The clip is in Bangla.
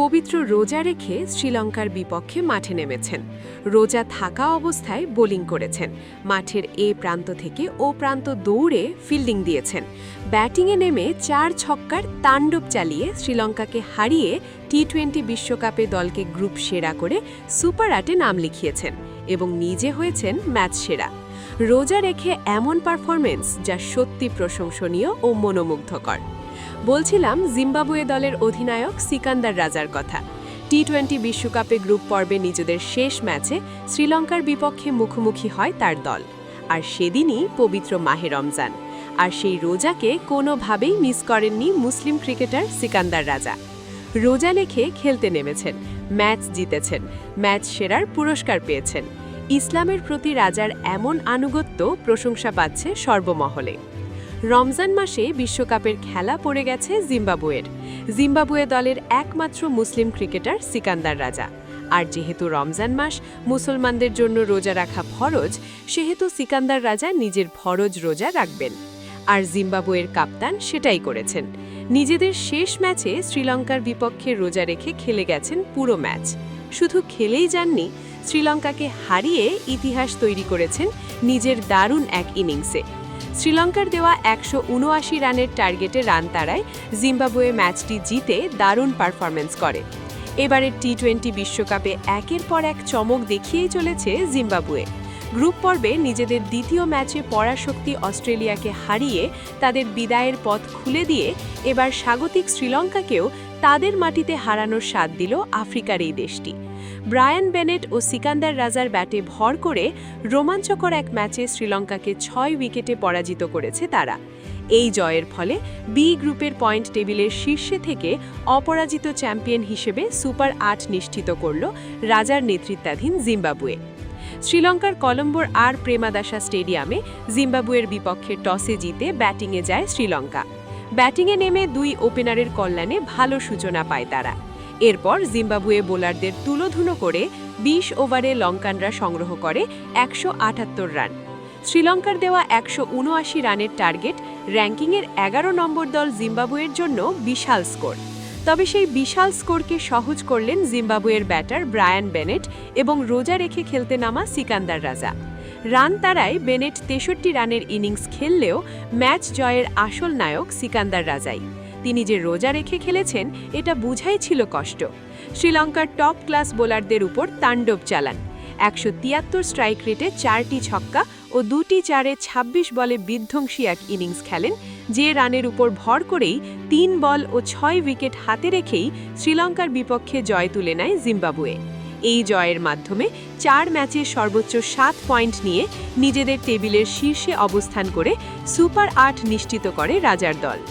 পবিত্র রোজা রেখে শ্রীলঙ্কার বিপক্ষে মাঠে নেমেছেন। রোজা থাকা অবস্থায় বোলিং করেছেন, মাঠের এ প্রান্ত থেকে ও প্রান্ত দৌড়ে ফিল্ডিং দিয়েছেন। ব্যাটিংয়ে নেমে ৪ ছক্কার তাণ্ডব চালিয়ে শ্রীলঙ্কাকে হারিয়ে টি-20 বিশ্বকাপে দলকে গ্রুপ সেরা করে সুপার ৮-এ নাম লিখিয়েছেন এবং নিজে হয়েছেন ম্যাচ সেরা। রোজা রেখে এমন পারফরমেন্স যা সত্যি প্রশংসনীয় ও মনোমুগ্ধকর। বলছিলাম জিম্বাবুয়ে দলের অধিনায়ক সিকান্দার রাজার কথা। টি-20 বিশ্বকাপে গ্রুপ পর্বে নিজেদের শেষ ম্যাচে শ্রীলঙ্কার বিপক্ষে মুখোমুখি হয় তার দল, আর সেদিনই পবিত্র মাহে রমজান। আর সেই রোজাকে কোনোভাবেই মিস করেননি মুসলিম ক্রিকেটার সিকান্দার রাজা। রোজা রেখে খেলতে নেমেছেন, ম্যাচ জিতেছেন, ম্যাচ সেরার পুরস্কার পেয়েছেন। ইসলামের প্রতি রাজার এমন আনুগত্য প্রশংসা পাচ্ছে সর্বমহলে। রমজান মাসে বিশ্বকাপের খেলা পড়ে গেছে জিম্বাবুয়ের। জিম্বাবুয়ে দলের একমাত্র মুসলিম ক্রিকেটার সিকান্দার রাজা। আর যেহেতু রমজান মাস মুসলমানদের জন্য রোজা রাখা ফরজ, সেহেতু সিকান্দার রাজা নিজের ফরজ রোজা রাখবেন। আর জিম্বাবুয়ের কাপ্তান সেটাই করেছেন। নিজেদের শেষ ম্যাচে শ্রীলঙ্কার বিপক্ষে রোজা রেখে খেলে গেছেন পুরো ম্যাচ। শুধু খেলেই যাননি, শ্রীলঙ্কাকে হারিয়ে ইতিহাস তৈরি করেছেন নিজের দারুণ এক ইনিংসে। শ্রীলঙ্কার দেওয়া ১৭৯ রানের টার্গেটে রান তাড়ায় জিম্বাবুয়ে ম্যাচটি জিতে দারুণ পারফরমেন্স করে। এবারের টি-20 বিশ্বকাপে একের পর এক চমক দেখিয়েই চলেছে জিম্বাবুয়ে। গ্রুপ পর্বে নিজেদের দ্বিতীয় ম্যাচে পরাশক্তি অস্ট্রেলিয়াকে হারিয়ে তাদের বিদায়ের পথ খুলে দিয়ে এবার স্বাগতিক শ্রীলঙ্কাকেও তাদের মাটিতে হারানোর স্বাদ দিল আফ্রিকার এই দেশটি। ব্রায়ান বেনেট ও সিকান্দার রাজার ব্যাটে ভর করে রোমাঞ্চকর এক ম্যাচে শ্রীলঙ্কাকে ৬ উইকেটে পরাজিত করেছে তারা। এই জয়ের ফলে বি গ্রুপের পয়েন্ট টেবিলের শীর্ষে থেকে অপরাজিত চ্যাম্পিয়ন হিসেবে সুপার ৮ নিশ্চিত করল রাজার নেতৃত্বাধীন জিম্বাবুয়ে। শ্রীলঙ্কার কলম্বোর আর প্রেমাদাসা স্টেডিয়ামে জিম্বাবুয়ের বিপক্ষে টসে জিতে ব্যাটিংয়ে যায় শ্রীলঙ্কা। ব্যাটিংয়ে নেমে ২ ওপেনারের কল্যাণে ভালো সূচনা পায় তারা। এরপর জিম্বাবুয়ে বোলারদের তুলোধুনো করে ২০ ওভারে লঙ্কানরা সংগ্রহ করে ১৭৮ রান। শ্রীলঙ্কার দেওয়া ১৭৯ রানের টার্গেট র্যাঙ্কিংয়ের ১১ নম্বর দল জিম্বাবুয়ের জন্য বিশাল স্কোর। তবে সেই বিশাল স্কোরকে সহজ করলেন জিম্বাবুয়ের ব্যাটার ব্রায়ান বেনেট এবং রোজা রেখে খেলতে নামা সিকান্দার রাজা। রান তাড়ায় বেনেট ৬৩ রানের ইনিংস খেললেও ম্যাচ জয়ের আসল নায়ক সিকান্দার রাজাই। তিনি যে রোজা রেখে খেলেছেন এটা বুঝাই ছিল কষ্ট। শ্রীলঙ্কার টপ ক্লাস বোলারদের উপর তাণ্ডব চালান। ১৭৩ স্ট্রাইক রেটে ৪টি ছক্কা ও ২টি চারে ২৬ বলে বিধ্বংসী এক ইনিংস খেলেন, যে রানের উপর ভর করেই ৩ বল ও ৬ উইকেট হাতে রেখেই শ্রীলঙ্কার বিপক্ষে জয় তুলে নেয় জিম্বাবুয়ে। এই জয়ের মাধ্যমে ৪ ম্যাচে সর্বোচ্চ ৭ পয়েন্ট নিয়ে নিজেদের টেবিলের শীর্ষে অবস্থান করে সুপার ৮ নিশ্চিত করে রাজার দল।